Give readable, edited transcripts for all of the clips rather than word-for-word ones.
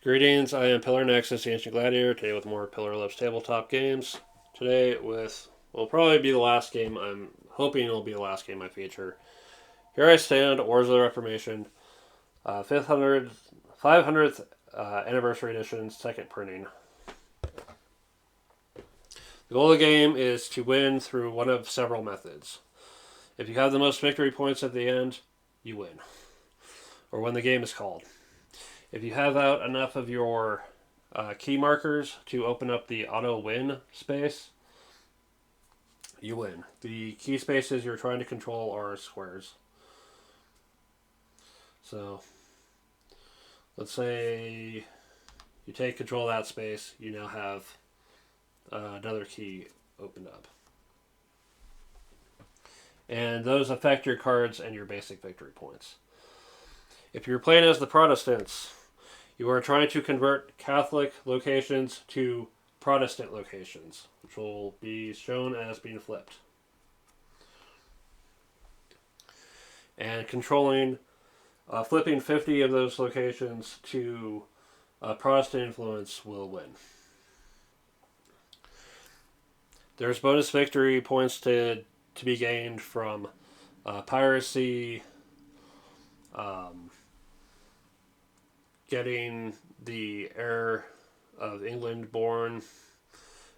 Greetings, I am Pillar Nexus, the Ancient Gladiator, today with more Pillar Lips tabletop games. Today will probably be the last game, I'm hoping it'll be the last game I feature. Here I Stand, Wars of the Reformation, 500th Anniversary Edition, second printing. The goal of the game is to win through one of several methods. If you have the most victory points at the end, you win. Or when the game is called. If you have out enough of your key markers to open up the auto win space, you win. The key spaces you're trying to control are squares. So, let's say you take control of that space, you now have another key opened up. And those affect your cards and your basic victory points. If you're playing as the Protestants, you are trying to convert Catholic locations to Protestant locations, which will be shown as being flipped. And flipping 50 of those locations to Protestant influence will win. There's bonus victory points to be gained from piracy, getting the heir of England born,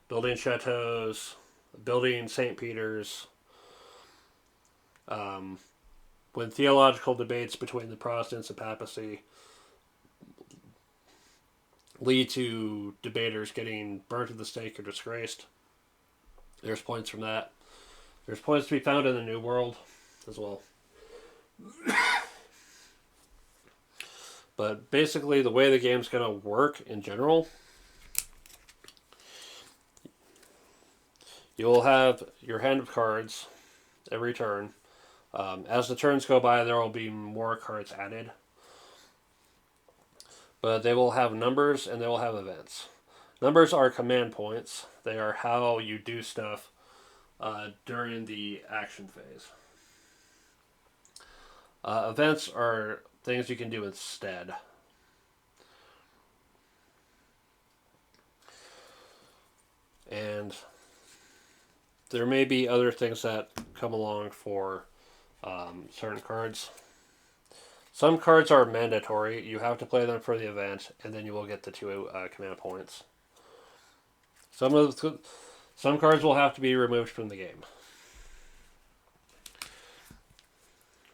building chateaus, building St. Peter's. When theological debates between the Protestants and papacy lead to debaters getting burnt at the stake or disgraced, there's points from that. There's points to be found in the New World as well. But basically, the way the game's going to work in general, you'll have your hand of cards every turn. As the turns go by, there will be more cards added. But they will have numbers and they will have events. Numbers are command points. They are how you do stuff during the action phase. Events are things you can do instead. And there may be other things that come along for certain cards. Some cards are mandatory. You have to play them for the event, and then you will get the 2 command points. Some cards will have to be removed from the game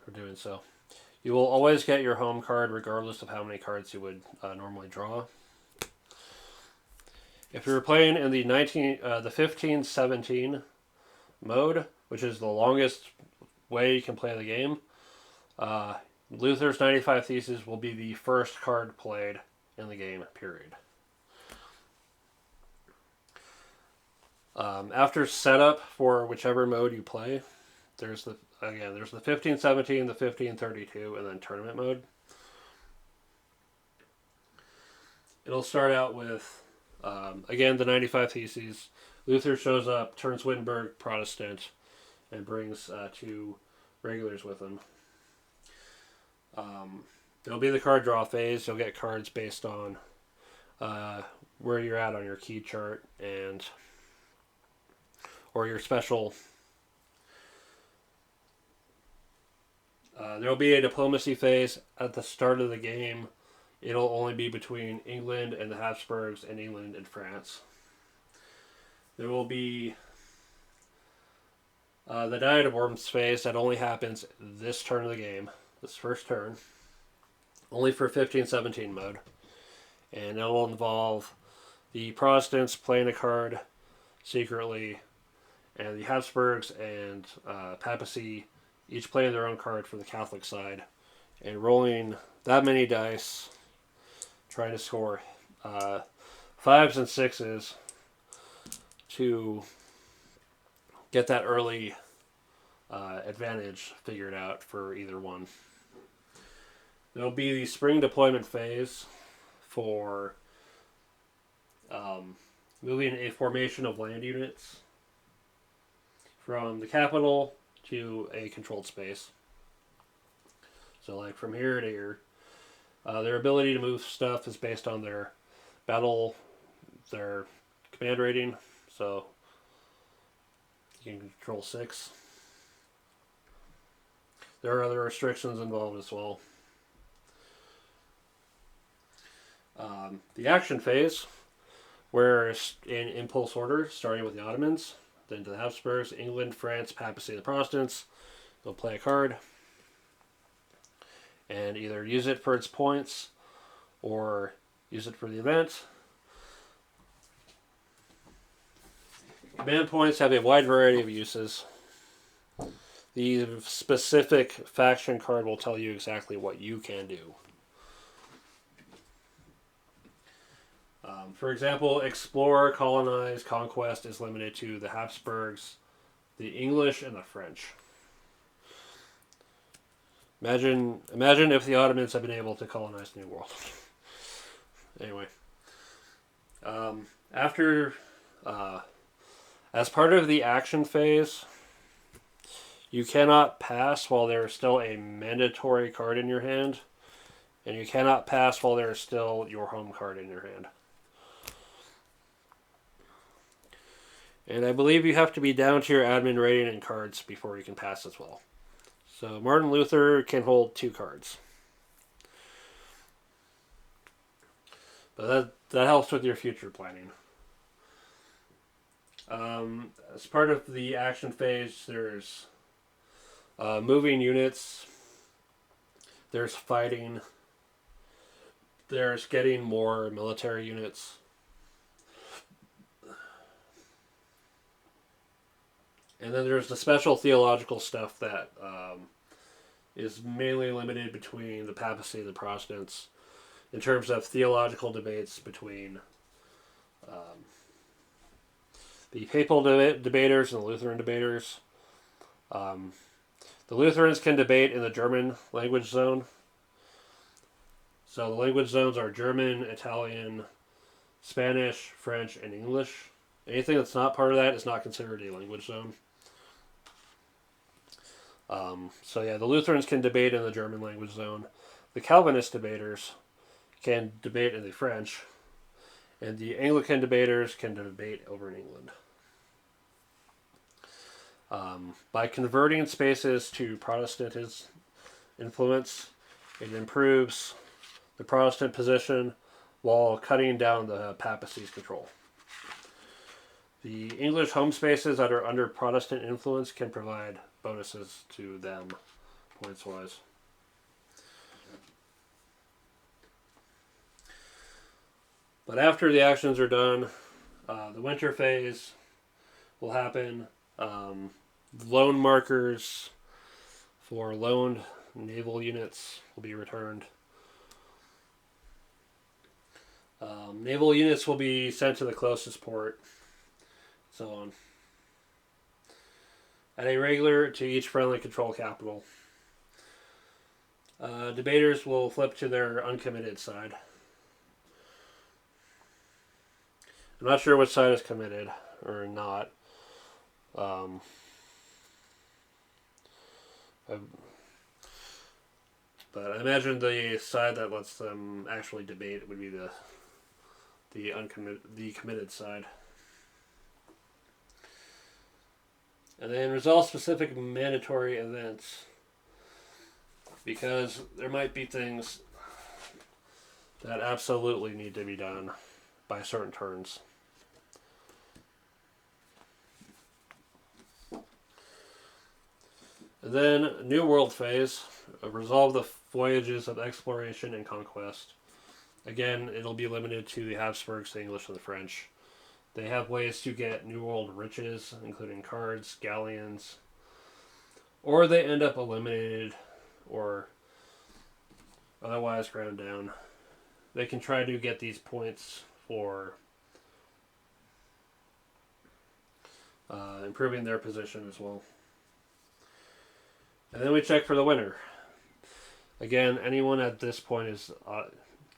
for doing so. You will always get your home card regardless of how many cards you would normally draw. If you're playing in the 15-17 mode, which is the longest way you can play the game, Luther's 95 Theses will be the first card played in the game, period. After setup for whichever mode you play, there's the 15-17, the 15-32, and then tournament mode. It'll start out with, again, the 95 Theses. Luther shows up, turns Wittenberg Protestant, and brings 2 regulars with him. There'll be the card draw phase. You'll get cards based on where you're at on your key chart or your special. There'll be a diplomacy phase at the start of the game. It'll only be between England and the Habsburgs and England and France. There will be the Diet of Worms phase that only happens this turn of the game, this first turn, only for 15-17 mode. And it will involve the Protestants playing a card secretly, and the Habsburgs and papacy each playing their own card for the Catholic side, and rolling that many dice, trying to score 5s and 6s to get that early advantage figured out for either one. There'll be the spring deployment phase for moving a formation of land units from the capital to a controlled space. So like from here to here. Their ability to move stuff is based on their command rating. So you can control 6. There are other restrictions involved as well. The action phase, where in impulse order, starting with the Ottomans, then to the Habsburgs, England, France, Papacy, and the Protestants, they'll play a card and either use it for its points or use it for the event. Command points have a wide variety of uses. The specific faction card will tell you exactly what you can do. For example, explore, colonize, conquest is limited to the Habsburgs, the English, and the French. Imagine if the Ottomans had been able to colonize the New World. Anyway, as part of the action phase, you cannot pass while there is still a mandatory card in your hand, and you cannot pass while there is still your home card in your hand. And I believe you have to be down to your admin rating and cards before you can pass as well. So Martin Luther can hold 2 cards. But that helps with your future planning. As part of the action phase, there's moving units, there's fighting, there's getting more military units. And then there's the special theological stuff that is mainly limited between the papacy and the Protestants in terms of theological debates between the papal debaters and the Lutheran debaters. The Lutherans can debate in the German language zone. So the language zones are German, Italian, Spanish, French, and English. Anything that's not part of that is not considered a language zone. The Lutherans can debate in the German language zone. The Calvinist debaters can debate in the French. And the Anglican debaters can debate over in England. By converting spaces to Protestant influence, it improves the Protestant position while cutting down the papacy's control. The English home spaces that are under Protestant influence can provide bonuses to them, points-wise. But after the actions are done, the winter phase will happen. Loan markers for loaned naval units will be returned. Naval units will be sent to the closest port, so on. At a regular to each friendly control capital. Debaters will flip to their uncommitted side. I'm not sure which side is committed or not. But I imagine the side that lets them actually debate would be the committed side. And then resolve specific mandatory events, because there might be things that absolutely need to be done by certain turns. And then New World phase, resolve the voyages of exploration and conquest. Again, it'll be limited to the Habsburgs, the English, and the French. They have ways to get New World riches, including cards, galleons, or they end up eliminated or otherwise ground down. They can try to get these points for improving their position as well. And then we check for the winner. Again, anyone at this point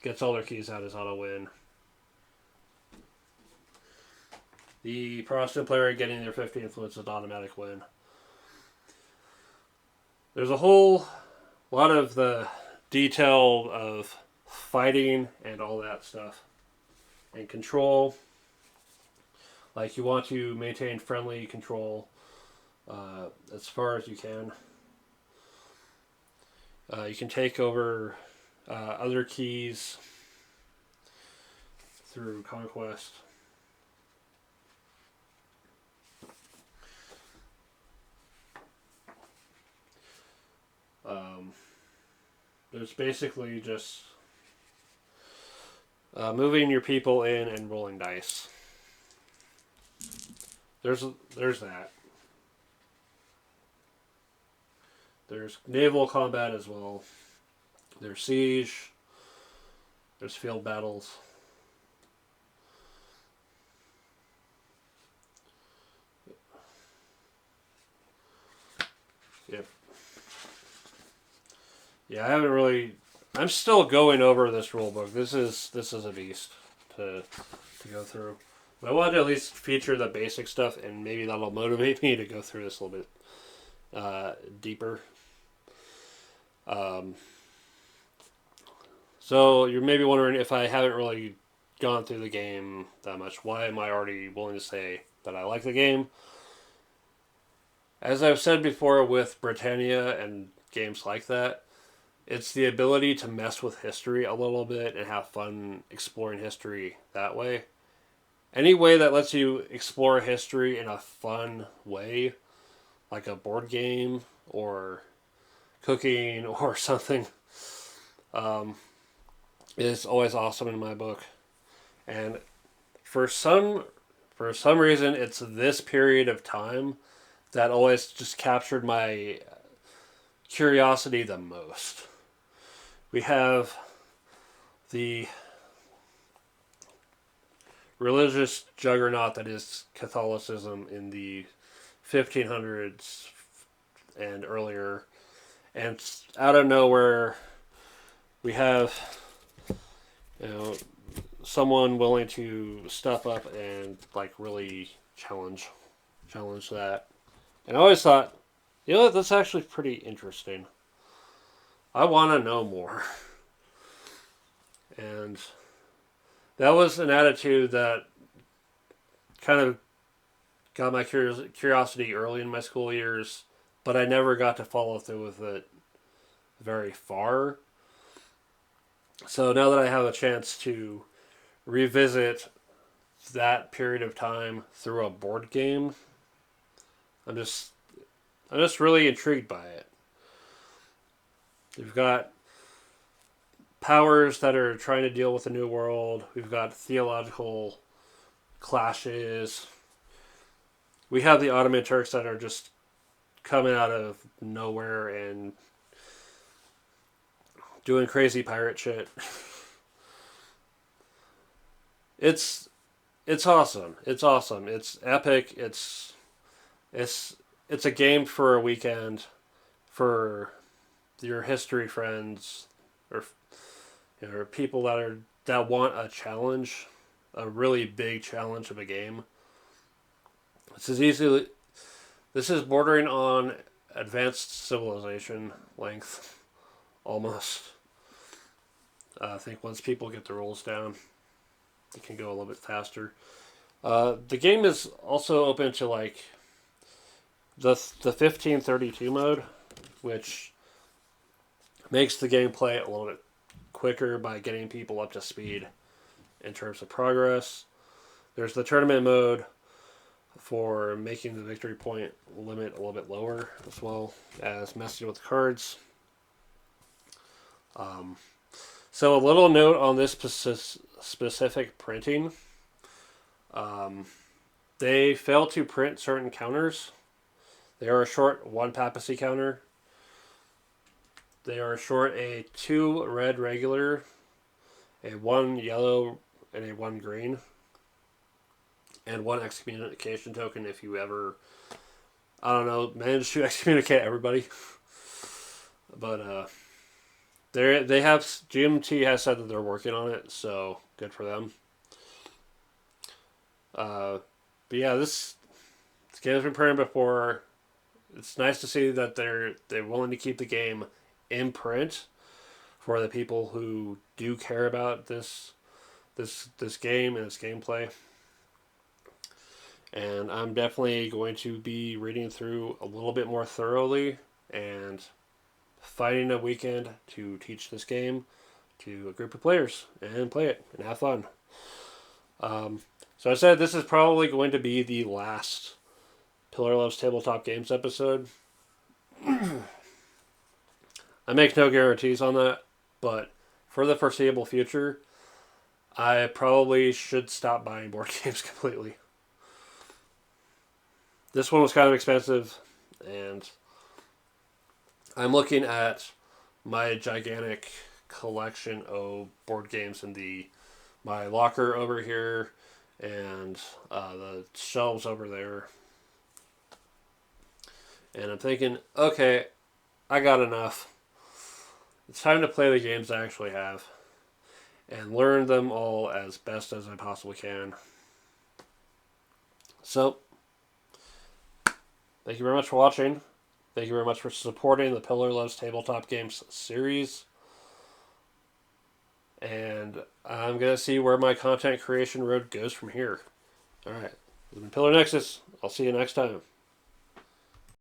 gets all their keys out is auto-win. The Protestant player getting their 50 influence is an automatic win. There's a whole lot of the detail of fighting and all that stuff. And control, like you want to maintain friendly control as far as you can. You can take over other keys through conquest. There's basically just moving your people in and rolling dice. There's that. There's naval combat as well. There's siege. There's field battles. Yep. Yeah, I haven't really. I'm still going over this rule book. This is a beast to go through. But I wanted to at least feature the basic stuff, and maybe that'll motivate me to go through this a little bit deeper. So you're maybe wondering, if I haven't really gone through the game that much, why am I already willing to say that I like the game? As I've said before with Britannia and games like that, it's the ability to mess with history a little bit and have fun exploring history that way. Any way that lets you explore history in a fun way, like a board game or cooking or something, is always awesome in my book. And for some reason, it's this period of time that always just captured my curiosity the most. We have the religious juggernaut that is Catholicism in the 1500s and earlier, and out of nowhere we have, someone willing to step up and like really challenge that. And I always thought, that's actually pretty interesting. I want to know more. And that was an attitude that kind of got my curiosity early in my school years, but I never got to follow through with it very far. So now that I have a chance to revisit that period of time through a board game, I'm just really intrigued by it. We've got powers that are trying to deal with the new world. We've got theological clashes. We have the Ottoman Turks that are just coming out of nowhere and doing crazy pirate shit. It's awesome. It's awesome. It's epic. It's a game for a weekend for your history friends or people that want a challenge, a really big challenge of a game. This is bordering on advanced civilization length, almost. I think once people get the rules down, it can go a little bit faster. The game is also open to like the 1532 mode, which makes the gameplay a little bit quicker by getting people up to speed in terms of progress. There's the tournament mode for making the victory point limit a little bit lower, as well as messing with the cards. So a little note on this specific printing. They failed to print certain counters. They are short 1 papacy counter. They are short a 2 red regular, a 1 yellow, and a 1 green, and 1 excommunication token if you ever, manage to excommunicate everybody. But they have, GMT has said that they're working on it, so good for them. But yeah, this game has been printed before. It's nice to see that they're willing to keep the game in print. for the people who do care about this game and its gameplay. And I'm definitely going to be reading through a little bit more thoroughly and finding a weekend to teach this game to a group of players and play it and have fun. So I said this is probably going to be the last Pillar Loves Tabletop Games episode. I make no guarantees on that, but for the foreseeable future, I probably should stop buying board games completely. This one was kind of expensive, and I'm looking at my gigantic collection of board games in my locker over here and the shelves over there. And I'm thinking, okay, I got enough. It's time to play the games I actually have and learn them all as best as I possibly can. So, thank you very much for watching. Thank you very much for supporting the Pillar Loves Tabletop Games series. And I'm going to see where my content creation road goes from here. Alright, this has been Pillar Nexus. I'll see you next time.